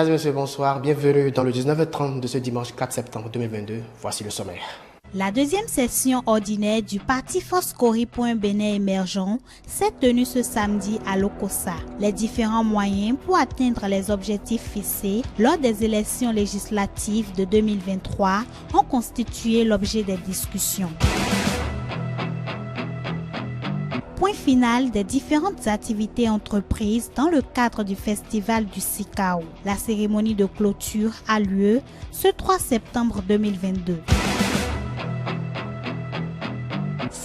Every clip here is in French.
Mesdames et messieurs, bonsoir. Bienvenue dans le 19h30 de ce dimanche 4 septembre 2022. Voici le sommaire. La deuxième session ordinaire du parti Foscori pour un Bénin émergent s'est tenue ce samedi à Lokossa. Les différents moyens pour atteindre les objectifs fixés lors des élections législatives de 2023 ont constitué l'objet des discussions. Point final des différentes activités entreprises dans le cadre du festival du Sikao. La cérémonie de clôture a lieu ce 3 septembre 2022.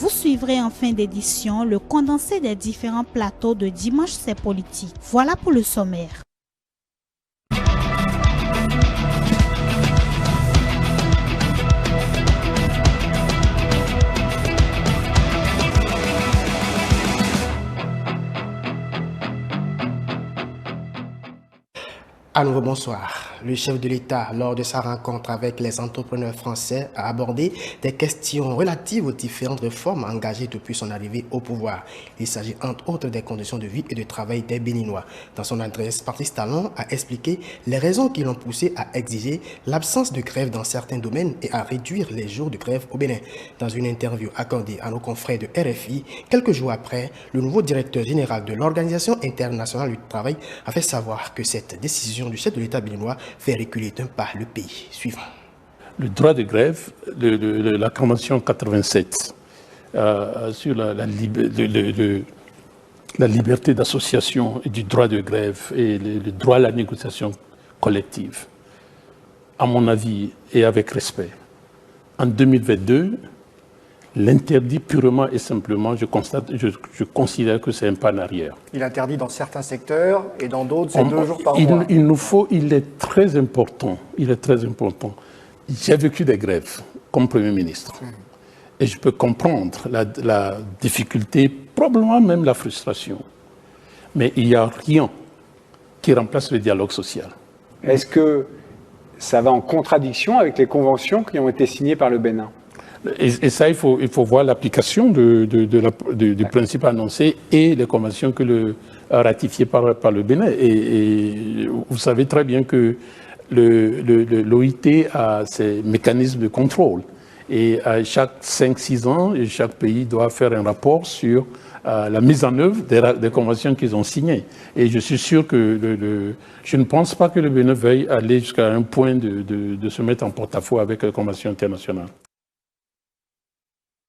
Vous suivrez en fin d'édition le condensé des différents plateaux de Dimanche c'est politique. Voilà pour le sommaire. À nouveau, bonsoir. Le chef de l'État, lors de sa rencontre avec les entrepreneurs français, a abordé des questions relatives aux différentes réformes engagées depuis son arrivée au pouvoir. Il s'agit entre autres des conditions de vie et de travail des Béninois. Dans son adresse, Patrice Talon a expliqué les raisons qui l'ont poussé à exiger l'absence de grève dans certains domaines et à réduire les jours de grève au Bénin. Dans une interview accordée à nos confrères de RFI, quelques jours après, le nouveau directeur général de l'Organisation internationale du travail a fait savoir que cette décision du chef de l'État béninois fait reculer d'un pas le pays. Suivant. Le droit de grève de la Convention 87 sur la liberté d'association et du droit de grève et le droit à la négociation collective, à mon avis et avec respect, en 2022, l'interdit purement et simplement, je considère que c'est un pas en arrière. Il interdit dans certains secteurs et dans d'autres, c'est 2 jours par mois. Il est très important, J'ai vécu des grèves comme Premier ministre. Et je peux comprendre la difficulté, probablement même la frustration. Mais il n'y a rien qui remplace le dialogue social. Est-ce que ça va en contradiction avec les conventions qui ont été signées par le Bénin ? Et ça, il faut voir l'application du principe annoncé et les conventions ratifiées par le Bénin. Et vous savez très bien que l'OIT a ses mécanismes de contrôle. Et à chaque 5-6 ans, chaque pays doit faire un rapport sur la mise en œuvre des conventions qu'ils ont signées. Et je suis sûr que je ne pense pas que le Bénin veuille aller jusqu'à un point de se mettre en porte-à-faux avec les conventions internationales.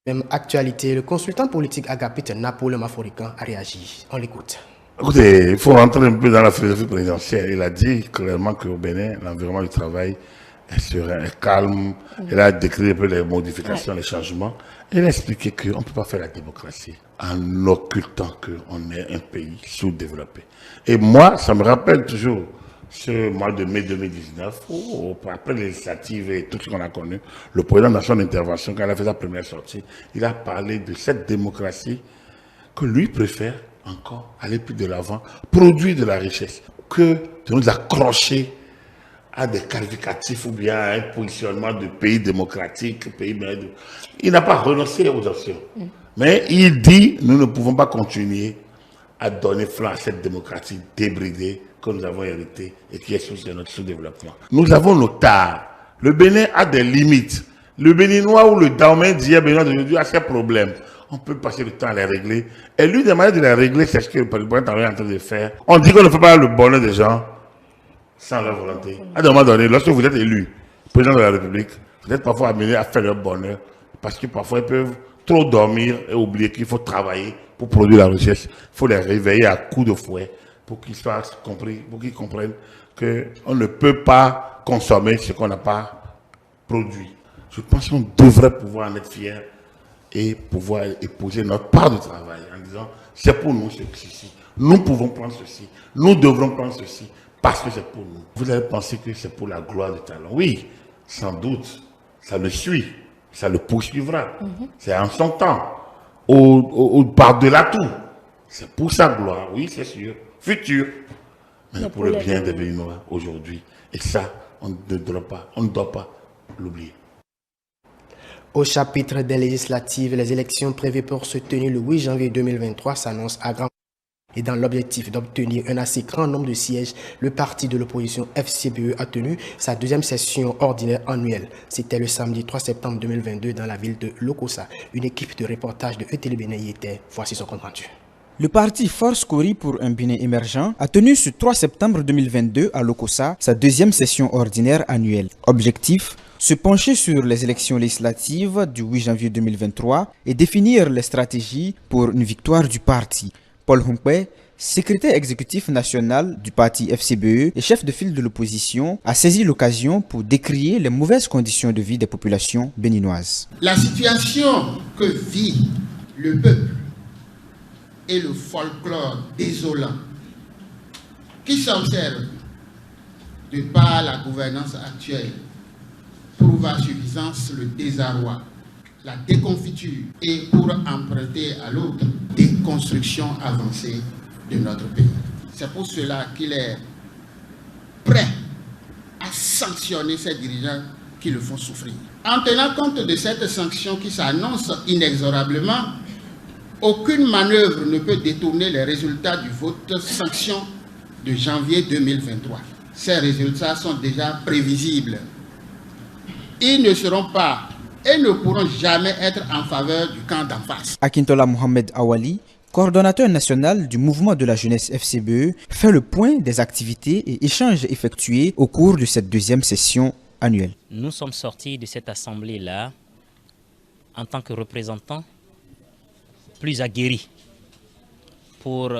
Même actualité, le consultant politique Agapit Napoléon Maforican a réagi. On l'écoute. Écoutez, il faut rentrer un peu dans la philosophie présidentielle. Il a dit clairement qu'au Bénin, l'environnement du travail est serein, est calme. Il a décrit un peu les modifications, les changements. Il a expliqué qu'on ne peut pas faire la démocratie en occultant qu'on est un pays sous-développé. Et moi, ça me rappelle toujours ce mois de mai 2019, où, après les législatives et tout ce qu'on a connu, le président dans son intervention, quand il a fait sa première sortie, il a parlé de cette démocratie que lui préfère encore aller plus de l'avant, produire de la richesse, que de nous accrocher à des qualificatifs ou bien à un positionnement de pays démocratique, pays. Il n'a pas renoncé aux options. Mais il dit, nous ne pouvons pas continuer à donner flanc à cette démocratie débridée que nous avons hérité et qui est source de notre sous-développement. Nous avons nos tares. Le Bénin a des limites. Le Béninois ou le Daomien d'hier, Béninois d'aujourd'hui a ses problèmes. On peut passer le temps à les régler. Et lui, de manière de les régler, c'est ce que le président est en train de faire. On dit qu'on ne fait pas le bonheur des gens sans leur volonté. À un moment donné, lorsque vous êtes élu président de la République, vous êtes parfois amené à faire leur bonheur parce que parfois ils peuvent trop dormir et oublier qu'il faut travailler pour produire la richesse. Il faut les réveiller à coups de fouet pour qu'ils soient compris, pour qu'ils comprennent qu'on ne peut pas consommer ce qu'on n'a pas produit. Je pense qu'on devrait pouvoir en être fiers et pouvoir épouser notre part de travail en disant c'est pour nous ceci, nous pouvons prendre ceci, nous devrons prendre ceci parce que c'est pour nous. Vous avez pensé que c'est pour la gloire du talent. Oui, sans doute, ça le suit, ça le poursuivra. C'est en son temps, par-delà tout. C'est pour sa gloire, oui, c'est sûr. Futur, mais pour le bien des Béninois aujourd'hui. Et ça, on ne doit pas l'oublier. Au chapitre des législatives, les élections prévues pour se tenir le 8 janvier 2023 s'annoncent à grand. Et dans l'objectif d'obtenir un assez grand nombre de sièges, le parti de l'opposition FCBE a tenu sa deuxième session ordinaire annuelle. C'était le samedi 3 septembre 2022 dans la ville de Lokossa. Une équipe de reportage de ETL Bénin y était. Voici son compte rendu. Le parti Force Kori pour un Bénin émergent a tenu ce 3 septembre 2022 à Lokossa sa deuxième session ordinaire annuelle. Objectif: se pencher sur les élections législatives du 8 janvier 2023 et définir les stratégies pour une victoire du parti. Paul Humpé, secrétaire exécutif national du parti FCBE et chef de file de l'opposition, a saisi l'occasion pour décrier les mauvaises conditions de vie des populations béninoises. La situation que vit le peuple et le folklore désolant qui s'observe de par la gouvernance actuelle prouve à suffisance le désarroi, la déconfiture et, pour emprunter à l'autre, déconstruction avancée de notre pays. C'est pour cela qu'il est prêt à sanctionner ces dirigeants qui le font souffrir. En tenant compte de cette sanction qui s'annonce inexorablement, aucune manœuvre ne peut détourner les résultats du vote sanction de janvier 2023. Ces résultats sont déjà prévisibles. Ils ne seront pas et ne pourront jamais être en faveur du camp d'en face. Akintola Mohamed Awali, coordonnateur national du mouvement de la jeunesse FCBE, fait le point des activités et échanges effectués au cours de cette deuxième session annuelle. Nous sommes sortis de cette assemblée-là en tant que représentants plus aguerris pour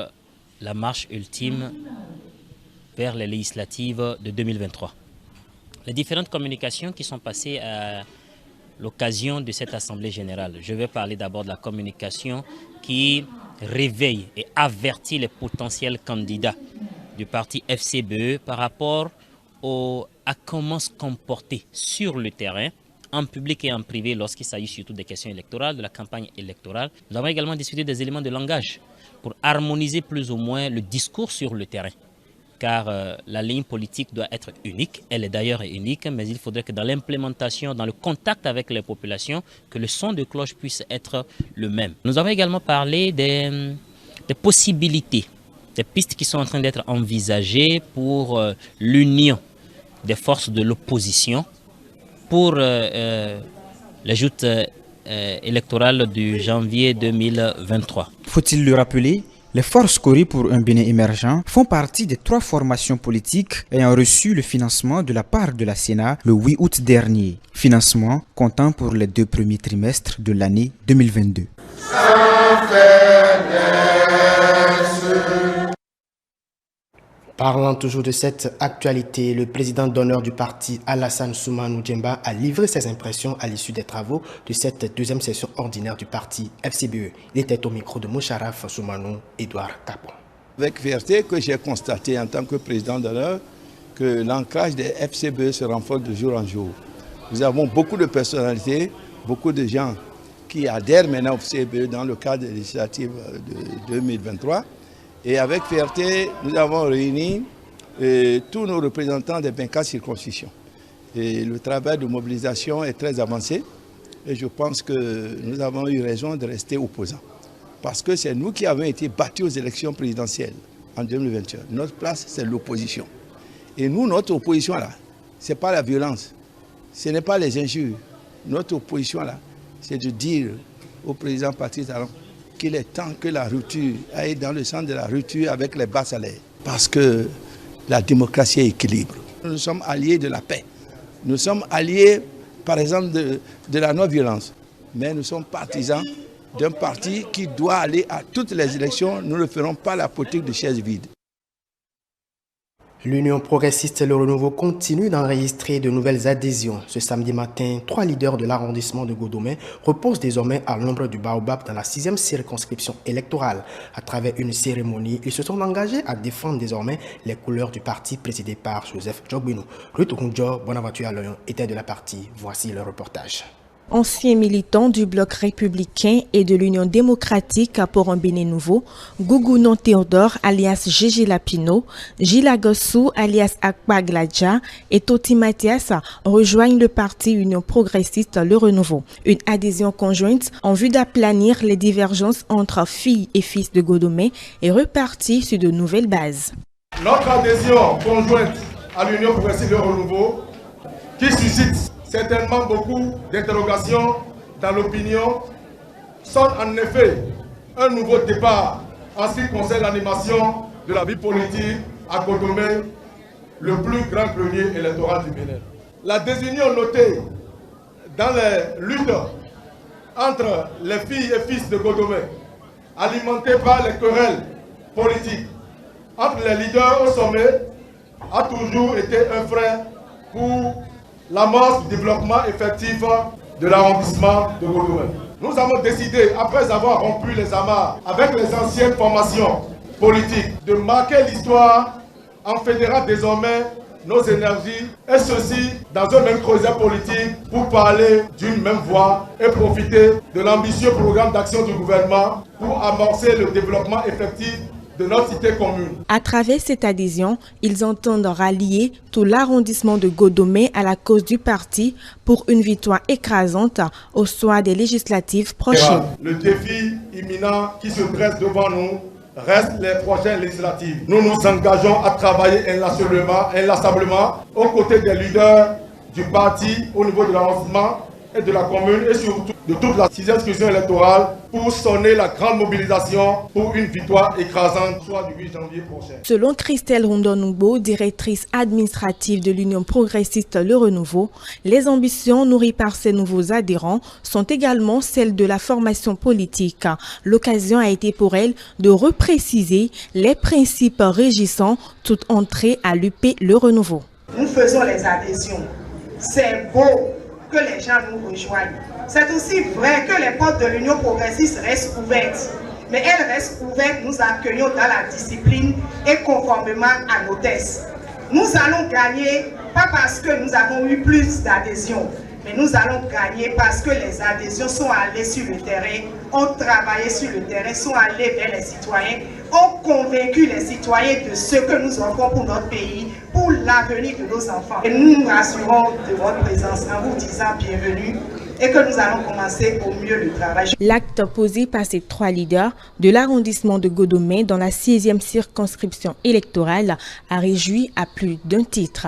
la marche ultime vers les législatives de 2023. Les différentes communications qui sont passées à l'occasion de cette assemblée générale. Je vais parler d'abord de la communication qui réveille et avertit les potentiels candidats du parti FCBE par rapport à comment se comporter sur le terrain, en public et en privé, lorsqu'il s'agit surtout des questions électorales, de la campagne électorale. Nous avons également discuté des éléments de langage pour harmoniser plus ou moins le discours sur le terrain. Car la ligne politique doit être unique, elle est d'ailleurs unique, mais il faudrait que dans l'implémentation, dans le contact avec les populations, que le son de cloche puisse être le même. Nous avons également parlé des possibilités, des pistes qui sont en train d'être envisagées pour l'union des forces de l'opposition pour les joutes électorales du janvier 2023. Faut-il le rappeler? Les Forces Kori pour un Bénin émergent font partie des 3 formations politiques ayant reçu le financement de la part de la Sénat le 8 août dernier. Financement comptant pour les 2 premiers trimestres de l'année 2022. Parlant toujours de cette actualité, le président d'honneur du parti Alassane Soumanou Djemba a livré ses impressions à l'issue des travaux de cette deuxième session ordinaire du parti FCBE. Il était au micro de Moucharaf Soumanou, Edouard Capon. Avec fierté que j'ai constaté en tant que président d'honneur que l'ancrage des FCBE se renforce de jour en jour. Nous avons beaucoup de personnalités, beaucoup de gens qui adhèrent maintenant au FCBE dans le cadre des législatives de 2023. Et avec fierté, nous avons réuni tous nos représentants des 24 circonscriptions. Et le travail de mobilisation est très avancé et je pense que nous avons eu raison de rester opposants. Parce que c'est nous qui avons été battus aux élections présidentielles en 2021. Notre place, c'est l'opposition. Et nous, notre opposition là, ce n'est pas la violence, ce n'est pas les injures. Notre opposition là, c'est de dire au président Patrice Talon qu'il est temps que la rupture aille dans le sens de la rupture avec les bas salaires. Parce que la démocratie est équilibre. Nous sommes alliés de la paix. Nous sommes alliés, par exemple, de la non-violence. Mais nous sommes partisans d'un parti qui doit aller à toutes les élections. Nous ne ferons pas la politique de chaises vides. L'Union progressiste et le renouveau continuent d'enregistrer de nouvelles adhésions. Ce samedi matin, 3 leaders de l'arrondissement de Godomé reposent désormais à l'ombre du Baobab dans la 6e circonscription électorale. À travers une cérémonie, ils se sont engagés à défendre désormais les couleurs du parti présidé par Joseph Djogbinou. Ruth Rundjo, Bonaventure Aloyon était de la partie. Voici le reportage. Ancien militant du bloc républicain et de l'Union démocratique pour un Bénin nouveau, Gougonon Théodore alias Gégé Lapino, Gila Gossou alias Akpa Gladja et Toti Mathias rejoignent le parti Union progressiste Le Renouveau. Une adhésion conjointe en vue d'aplanir les divergences entre filles et fils de Godomé est repartie sur de nouvelles bases. Notre adhésion conjointe à l'Union progressiste Le Renouveau, qui suscite certainement beaucoup d'interrogations dans l'opinion, sonne en effet un nouveau départ en ce qui concerne l'animation de la vie politique à Godomé, le plus grand grenier électoral du Bénin. La désunion notée dans les luttes entre les filles et fils de Godomé, alimentée par les querelles politiques entre les leaders au sommet, a toujours été un frein pour l'amorce du développement effectif de l'arrondissement de Godomé. Nous avons décidé, après avoir rompu les amarres avec les anciennes formations politiques, de marquer l'histoire en fédérant désormais nos énergies, et ceci dans un même creuset politique pour parler d'une même voix et profiter de l'ambitieux programme d'action du gouvernement pour amorcer le développement effectif de notre cité commune. À travers cette adhésion, ils entendent rallier tout l'arrondissement de Godomé à la cause du parti pour une victoire écrasante au soir des législatives prochaines. Le défi imminent qui se dresse devant nous reste les prochaines législatives. Nous nous engageons à travailler inlassablement aux côtés des leaders du parti au niveau de l'arrondissement et de la commune et surtout de toute la 6e circonscription électorale pour sonner la grande mobilisation pour une victoire écrasante, soit du 8 janvier prochain. Selon Christelle Rondonoubo, directrice administrative de l'Union progressiste Le Renouveau, les ambitions nourries par ces nouveaux adhérents sont également celles de la formation politique. L'occasion a été pour elle de repréciser les principes régissant toute entrée à l'UP Le Renouveau. Nous faisons les adhésions. C'est beau que les gens nous rejoignent. C'est aussi vrai que les portes de l'Union progressiste restent ouvertes. Mais elles restent ouvertes, nous accueillons dans la discipline et conformément à nos tests. Nous allons gagner, pas parce que nous avons eu plus d'adhésions, mais nous allons gagner parce que les adhésions sont allées sur le terrain, ont travaillé sur le terrain, sont allées vers les citoyens, ont convaincu les citoyens de ce que nous offrons pour notre pays, pour l'avenir de nos enfants. Et nous nous rassurons de votre présence en vous disant bienvenue et que nous allons commencer au mieux le travail. L'acte posé par ces trois leaders de l'arrondissement de Godomé dans la 6e circonscription électorale a réjoui à plus d'un titre.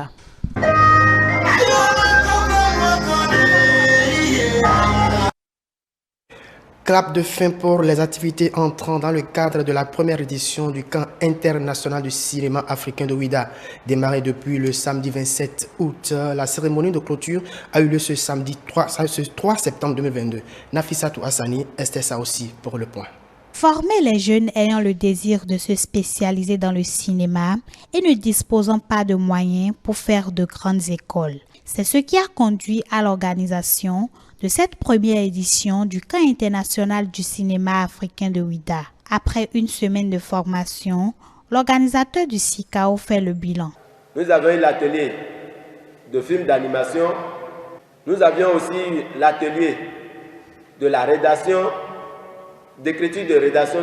Clap de fin pour les activités entrant dans le cadre de la première édition du camp international du cinéma africain de Ouidah. Démarré depuis le samedi 27 août, la cérémonie de clôture a eu lieu ce samedi 3 septembre 2022. Nafissatou Hassani, Estessa aussi pour le point. Former les jeunes ayant le désir de se spécialiser dans le cinéma et ne disposant pas de moyens pour faire de grandes écoles. C'est ce qui a conduit à l'organisation de cette première édition du camp international du cinéma africain de Ouidah. Après une semaine de formation, l'organisateur du CICAO fait le bilan. Nous avons eu l'atelier de films d'animation. Nous avions aussi l'atelier de la rédaction, d'écriture de rédaction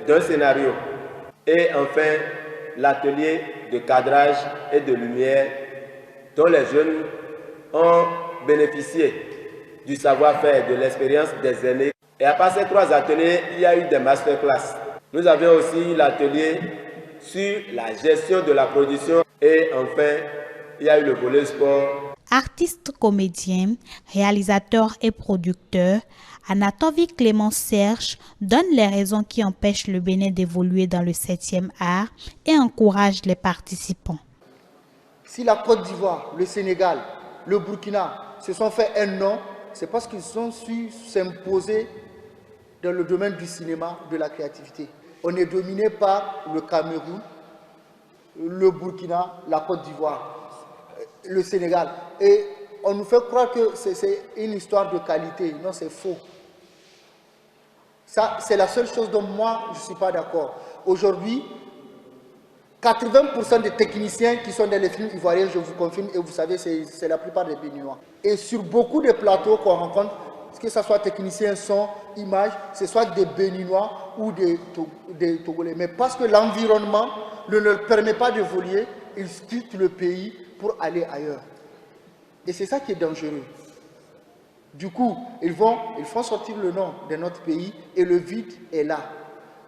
d'un scénario. Et enfin, l'atelier de cadrage et de lumière dont les jeunes ont bénéficié du savoir-faire, de l'expérience des aînés. Et à part ces trois ateliers, il y a eu des masterclass. Nous avions aussi l'atelier sur la gestion de la production. Et enfin, il y a eu le volet sport. Artiste, comédien, réalisateur et producteur, Anatovi Clément Serge donne les raisons qui empêchent le Bénin d'évoluer dans le 7e art et encourage les participants. Si la Côte d'Ivoire, le Sénégal, le Burkina se sont fait un nom, c'est parce qu'ils ont su s'imposer dans le domaine du cinéma, de la créativité. On est dominé par le Cameroun, le Burkina, la Côte d'Ivoire, le Sénégal. Et on nous fait croire que c'est une histoire de qualité. Non, c'est faux. Ça, c'est la seule chose dont moi, je ne suis pas d'accord. Aujourd'hui, 80% des techniciens qui sont dans les films ivoiriens, je vous confirme, et vous savez, c'est la plupart des Béninois. Et sur beaucoup de plateaux qu'on rencontre, que ce soit technicien son, image, ce soit des Béninois ou des Togolais. Mais parce que l'environnement ne leur permet pas d'évoluer, ils quittent le pays pour aller ailleurs. Et c'est ça qui est dangereux. Du coup, ils font sortir le nom de notre pays et le vide est là.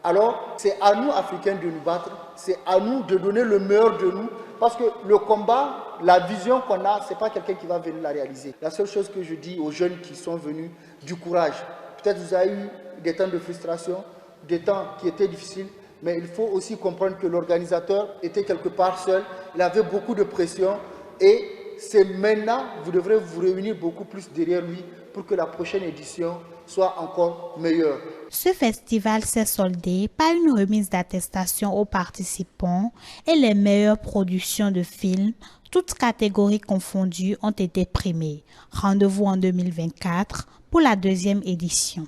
Alors, c'est à nous, Africains, de nous battre, c'est à nous de donner le meilleur de nous, parce que le combat, la vision qu'on a, ce n'est pas quelqu'un qui va venir la réaliser. La seule chose que je dis aux jeunes qui sont venus, du courage. Peut-être vous avez eu des temps de frustration, des temps qui étaient difficiles, mais il faut aussi comprendre que l'organisateur était quelque part seul, il avait beaucoup de pression et c'est maintenant, vous devrez vous réunir beaucoup plus derrière lui pour que la prochaine édition soit encore meilleure. Ce festival s'est soldé par une remise d'attestation aux participants et les meilleures productions de films, toutes catégories confondues, ont été primées. Rendez-vous en 2024 pour la 2e édition.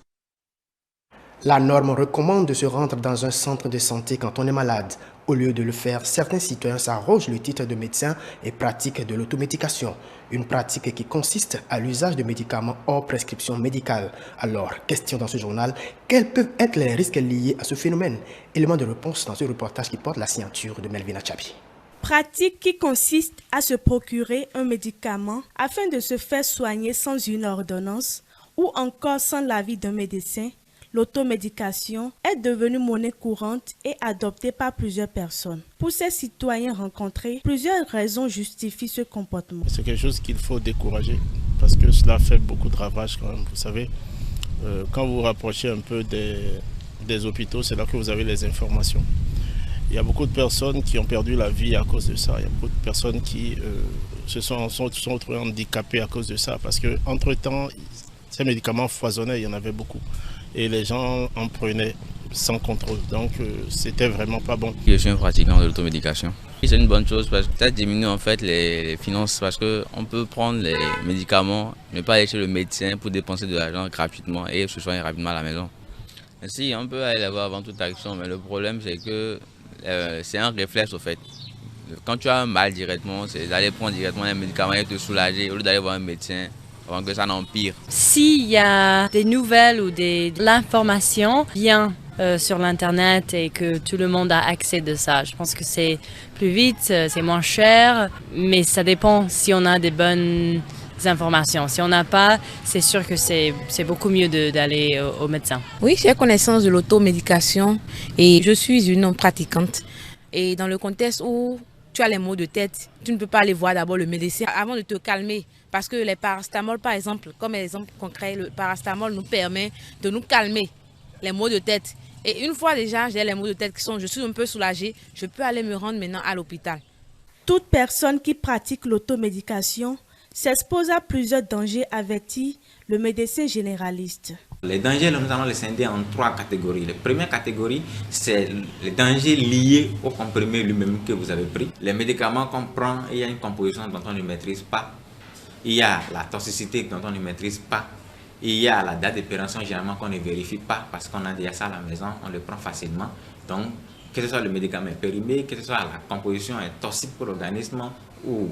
La norme recommande de se rendre dans un centre de santé quand on est malade. Au lieu de le faire, certains citoyens s'arrogent le titre de médecin et pratiquent de l'automédication. Une pratique qui consiste à l'usage de médicaments hors prescription médicale. Alors, question dans ce journal, quels peuvent être les risques liés à ce phénomène? Élément de réponse dans ce reportage qui porte la signature de Melvina Chabi. Pratique qui consiste à se procurer un médicament afin de se faire soigner sans une ordonnance ou encore sans l'avis d'un médecin. L'automédication est devenue monnaie courante et adoptée par plusieurs personnes. Pour ces citoyens rencontrés, plusieurs raisons justifient ce comportement. C'est quelque chose qu'il faut décourager parce que cela fait beaucoup de ravages quand même. Vous savez, quand vous vous rapprochez un peu des hôpitaux, c'est là que vous avez les informations. Il y a beaucoup de personnes qui ont perdu la vie à cause de ça. Il y a beaucoup de personnes qui se sont retrouvées handicapées à cause de ça parce qu'entre-temps, ces médicaments foisonnaient, il y en avait beaucoup. Et les gens en prenaient sans contrôle. Donc, c'était vraiment pas bon. Je suis un pratiquant de l'automédication. C'est une bonne chose parce que ça diminue en fait les finances parce qu'on peut prendre les médicaments, ne pas aller chez le médecin pour dépenser de l'argent gratuitement et se soigner rapidement à la maison. Si, on peut aller là-bas avant toute action, mais le problème c'est que c'est un réflexe au fait. Quand tu as un mal directement, c'est d'aller prendre directement un médicament et te soulager au lieu d'aller voir un médecin. Avant que ça n'empire. S'il y a des nouvelles ou de l'information bien sur l'internet et que tout le monde a accès de ça, je pense que c'est plus vite, c'est moins cher, mais ça dépend si on a des bonnes informations. Si on n'a pas, c'est sûr que c'est beaucoup mieux d'aller au médecin. Oui, j'ai connaissance de l'automédication et je suis une pratiquante. Et dans le contexte où tu as les maux de tête, tu ne peux pas aller voir d'abord le médecin avant de te calmer. Parce que les paracétamol, par exemple, comme exemple concret, le paracétamol nous permet de nous calmer les maux de tête. Et une fois déjà, j'ai les maux de tête je suis un peu soulagée, je peux aller me rendre maintenant à l'hôpital. Toute personne qui pratique l'automédication s'expose à plusieurs dangers, avertit le médecin généraliste. Les dangers, nous allons les scinder en 3 catégories. La première catégorie, c'est les dangers liés au comprimé lui-même que vous avez pris. Les médicaments qu'on prend, il y a une composition dont on ne maîtrise pas. Il y a la toxicité dont on ne maîtrise pas. Il y a la date d'expiration généralement qu'on ne vérifie pas parce qu'on a déjà ça à la maison, on le prend facilement. Donc, que ce soit le médicament périmé, que ce soit la composition est toxique pour l'organisme ou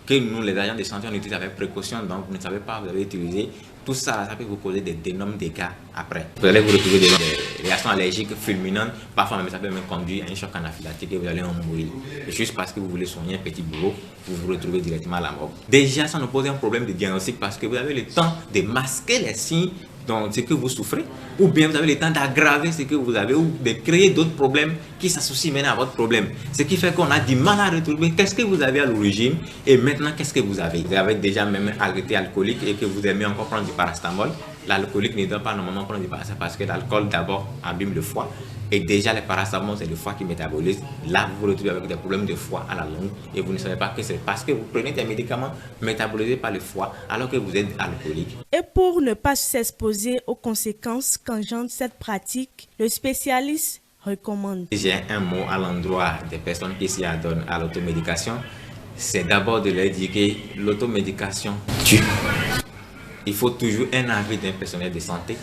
que nous, les agents de santé, on utilise avec précaution, donc vous ne savez pas, vous avez utilisé. Tout ça, ça peut vous causer d'énormes dégâts après. Vous allez vous retrouver des réactions allergiques fulminantes. Parfois même, ça peut même conduire à un choc anaphylactique et vous allez en mourir. Et juste parce que vous voulez soigner un petit boulot, vous vous retrouvez directement à la mort. Déjà, ça nous pose un problème de diagnostic parce que vous avez le temps de masquer les signes dont ce que vous souffrez, ou bien vous avez le temps d'aggraver ce que vous avez, ou de créer d'autres problèmes qui s'associent maintenant à votre problème. Ce qui fait qu'on a du mal à retrouver qu'est-ce que vous avez à l'origine et maintenant qu'est-ce que vous avez. Vous avez déjà même été alcoolique et que vous aimez encore prendre du paracétamol. L'alcoolique ne doit pas normalement prendre du paracétamol parce que l'alcool d'abord abîme le foie. Et déjà, les paracétamol, c'est le foie qui métabolise. Là, vous vous retrouvez avec des problèmes de foie à la longue et vous ne savez pas que c'est parce que vous prenez des médicaments métabolisés par le foie alors que vous êtes alcoolique. Et pour ne pas s'exposer aux conséquences qu'engendre cette pratique, le spécialiste recommande. J'ai un mot à l'endroit des personnes qui s'y adonnent à l'automédication. C'est d'abord de leur dire que l'automédication tue. Il faut toujours un avis d'un personnel de santé.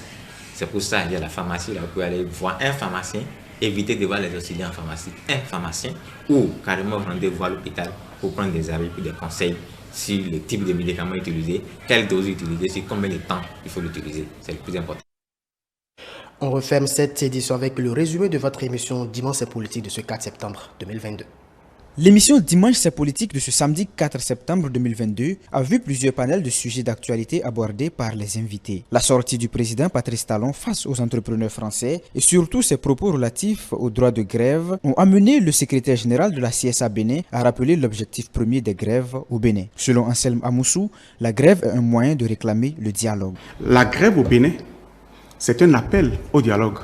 C'est pour ça qu'il y a la pharmacie, là, vous pouvez aller voir un pharmacien, éviter de voir les auxiliaires en pharmacie, un pharmacien, ou carrément rendez-vous à l'hôpital pour prendre des avis et des conseils sur le type de médicament utilisé, quelle dose utiliser, sur combien de temps il faut l'utiliser. C'est le plus important. On referme cette édition avec le résumé de votre émission Dimanche c'est politique de ce 4 septembre 2022. L'émission Dimanche c'est politique de ce samedi 4 septembre 2022 a vu plusieurs panels de sujets d'actualité abordés par les invités. La sortie du président Patrice Talon face aux entrepreneurs français et surtout ses propos relatifs aux droits de grève ont amené le secrétaire général de la CSA Bénin à rappeler l'objectif premier des grèves au Bénin. Selon Anselme Amoussou, la grève est un moyen de réclamer le dialogue. La grève au Bénin, c'est un appel au dialogue.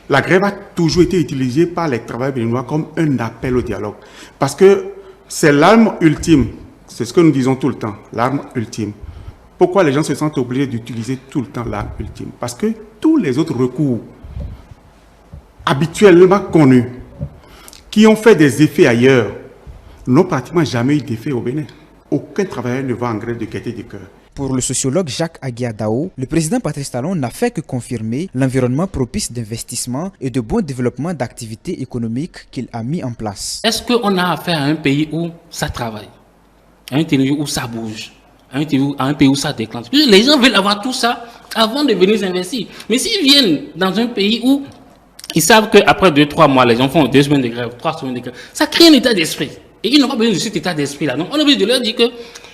La grève a toujours été utilisée par les travailleurs béninois comme un appel au dialogue. Parce que c'est l'arme ultime. C'est ce que nous disons tout le temps, l'arme ultime. Pourquoi les gens se sentent obligés d'utiliser tout le temps l'arme ultime? Parce que tous les autres recours habituellement connus, qui ont fait des effets ailleurs, n'ont pratiquement jamais eu d'effet au Bénin. Aucun travailleur ne va en grève de gaieté du cœur. Pour le sociologue Jacques Aguiadao, le président Patrice Talon n'a fait que confirmer l'environnement propice d'investissement et de bon développement d'activités économiques qu'il a mis en place. Est-ce qu'on a affaire à un pays où ça travaille, à un pays où ça bouge, à un pays où ça déclenche? Les gens veulent avoir tout ça avant de venir s'investir. Mais s'ils viennent dans un pays où ils savent qu'après 2-3 mois, les gens font 2 semaines de grève, 3 semaines de grève, ça crée un état d'esprit. Et ils n'ont pas besoin de cet état d'esprit-là. Donc, on a besoin de leur dire que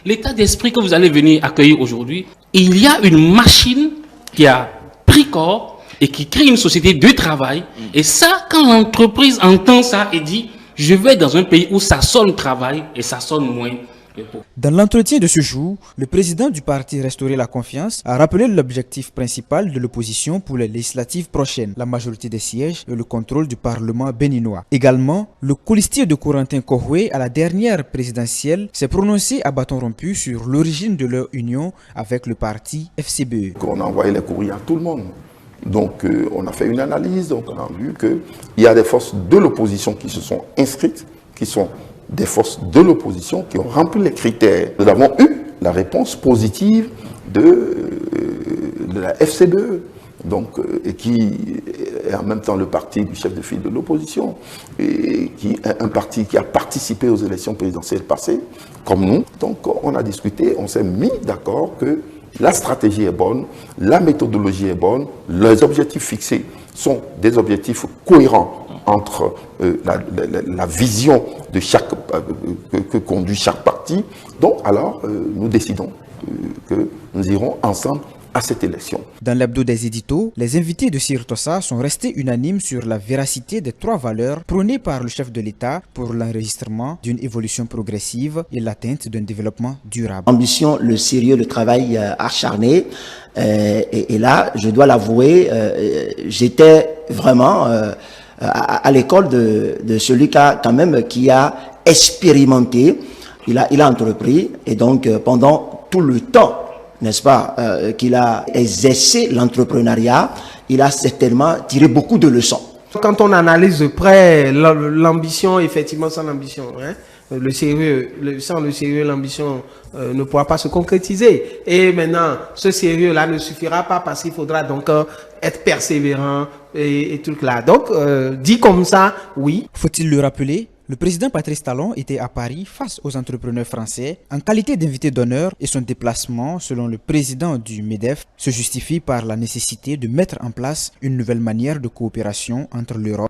l'état d'esprit que vous allez venir accueillir aujourd'hui, il y a une machine qui a pris corps et qui crée une société de travail. Et ça, quand l'entreprise entend ça et dit, je vais dans un pays où ça sonne travail et ça sonne moins. Dans l'entretien de ce jour, le président du parti Restaurer la confiance a rappelé l'objectif principal de l'opposition pour les législatives prochaines, la majorité des sièges et le contrôle du Parlement béninois. Également, le colistier de Corentin Kohoué à la dernière présidentielle s'est prononcé à bâton rompu sur l'origine de leur union avec le parti FCBE. On a envoyé les courriers à tout le monde. Donc on a fait une analyse, donc on a vu qu'il y a des forces de l'opposition qui se sont inscrites, qui sont des forces de l'opposition qui ont rempli les critères. Nous avons eu la réponse positive de la FCBE, donc, et qui est en même temps le parti du chef de file de l'opposition, et qui est un parti qui a participé aux élections présidentielles passées, comme nous. Donc on a discuté, on s'est mis d'accord que la stratégie est bonne, la méthodologie est bonne, les objectifs fixés sont des objectifs cohérents entre la vision de chaque, que conduit chaque parti. Donc alors, nous décidons que nous irons ensemble à cette élection. Dans l'hebdo des éditos, les invités de Sirtosa sont restés unanimes sur la véracité des 3 valeurs prônées par le chef de l'État pour l'enregistrement d'une évolution progressive et l'atteinte d'un développement durable. L'ambition, le sérieux, le travail acharné. Et là, je dois l'avouer, j'étais vraiment à l'école de celui qui a expérimenté, il a entrepris, et donc pendant tout le temps, n'est-ce pas, qu'il a exercé l'entrepreneuriat, il a certainement tiré beaucoup de leçons. Quand on analyse de près l'ambition, effectivement sans l'ambition, hein, le sérieux, sans le sérieux, l'ambition ne pourra pas se concrétiser. Et maintenant, ce sérieux-là ne suffira pas parce qu'il faudra donc être persévérant et tout là. Donc, dit comme ça, oui. Faut-il le rappeler? Le président Patrice Talon était à Paris face aux entrepreneurs français en qualité d'invité d'honneur et son déplacement, selon le président du MEDEF, se justifie par la nécessité de mettre en place une nouvelle manière de coopération entre l'Europe.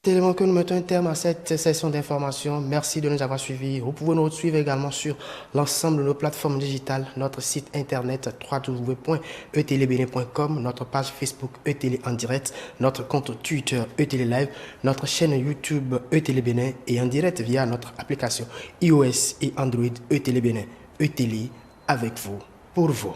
Tellement que nous mettons un terme à cette session d'information. Merci de nous avoir suivis. Vous pouvez nous suivre également sur l'ensemble de nos plateformes digitales, notre site internet www.etelebene.com, notre page Facebook ETélé en direct, notre compte Twitter ETélé Live, notre chaîne YouTube ETélé Bénin et en direct via notre application iOS et Android ETélé Bénin. ETélé avec vous, pour vous.